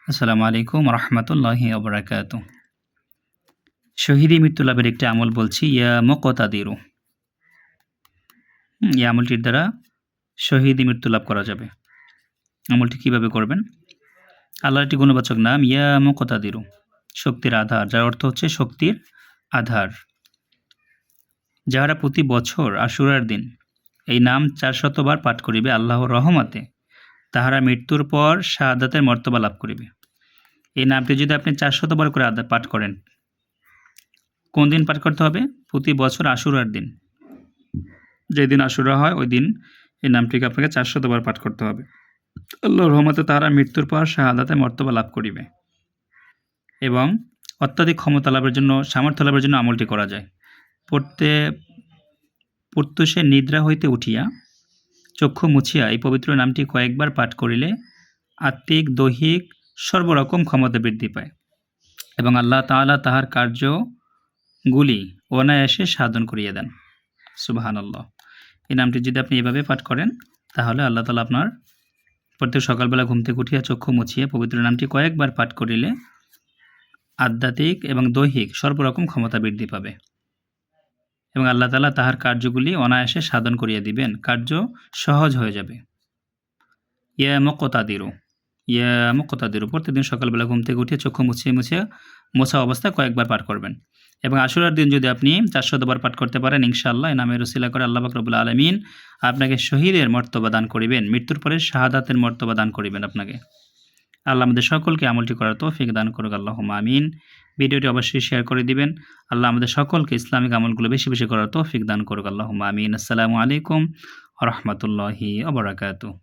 আসসালামু আলাইকুম রহমতুল্লাহি ওবরাকাতু। শহীদি মৃত্যু লাভের একটি আমল বলছি, ইয়া মুকতাদিরু। এই আমলটির দ্বারা শহীদি মৃত্যু লাভ করা যাবে। আমলটি কিভাবে করবেন? আল্লাহর একটি গুণবাচক নাম ইয়া মুকতাদিরু, শক্তির আধার, যার অর্থ হচ্ছে শক্তির আধার। যাহারা প্রতি বছর আশুরার দিন এই নাম 400 বার পাঠ করিবে, আল্লাহর রহমতে তাহারা মৃত্যুর পর শাহাদাতের মর্তবা লাভ করিবে। এই নামটি যদি আপনি 400 বার করে পাঠ করেন, কোন দিন পাঠ করতে হবে? প্রতি বছর আশুরার দিন, যেদিন আশুরা হয় ওই দিন এই নামটিকে আপনাকে 400 বার পাঠ করতে হবে। আল্লাহর রহমতে তারা মৃত্যুর পর শাহাদাতের মর্তবা লাভ করিবে। এবং অত্যাধিক ক্ষমতা লাভের জন্য, সামর্থ্য লাভের জন্য আমলটি করা যায়। প্রত্যুষে নিদ্রা হইতে উঠিয়া চক্ষু মুছিয়া এই পবিত্র নামটি কয়েকবার পাঠ করিলে আত্মিক, দৈহিক সর্বরকম ক্ষমতা বৃদ্ধি পায় এবং আল্লাহ তাআলা তাহার কার্যগুলি অনায়াসে সাধন করিয়ে দেন। সুবহানাল্লাহ। এই নামটি যদি আপনি এভাবে পাঠ করেন, তাহলে আল্লাহ তাআলা আপনার প্রত্যেক সকালবেলা ঘুম থেকে উঠিয়া চক্ষু মুছিয়ে পবিত্র নামটি কয়েকবার পাঠ করিলে আধ্যাত্মিক এবং দৈহিক সর্বরকম ক্ষমতা বৃদ্ধি পাবে এবং আল্লাহ তাআলা তাহার কার্যগুলি অনায়াসে সাধন করিয়ে দিবেন। কার্য সহজ হয়ে যাবে। ইয়া মুকতাদিরু প্রতিদিন সকালবেলা ঘুম থেকে উঠে চক্ষু মোছা অবস্থায় কয়েকবার পাঠ করবেন। এবং আশুরার দিন যদি আপনি 400 বার পাঠ করতে পারেন, ইনশাআল্লাহ এই নামের উসিলা করে আল্লাহ পাক রব্বুল আলামিন আপনাকে শহীদের মর্তবা দান করিবেন, মৃত্যুর পরে শাহাদাতের মর্তবা দান করিবেন আপনাকে। আল্লাহ আমাদের সকলকে আমলটি করার তৌফিক দান করুক, আল্লাহুম্মা আমিন। ভিডিওটি অবশ্যই শেয়ার করে দিবেন। আল্লাহ আমাদের সকলকে ইসলামিক আমলগুলো বেশি বেশি করার তৌফিক দান করুক, আল্লাহুম্মা আমিন। আসসালামু আলাইকুম ওয়া রাহমাতুল্লাহি ওয়া বারাকাতুহু।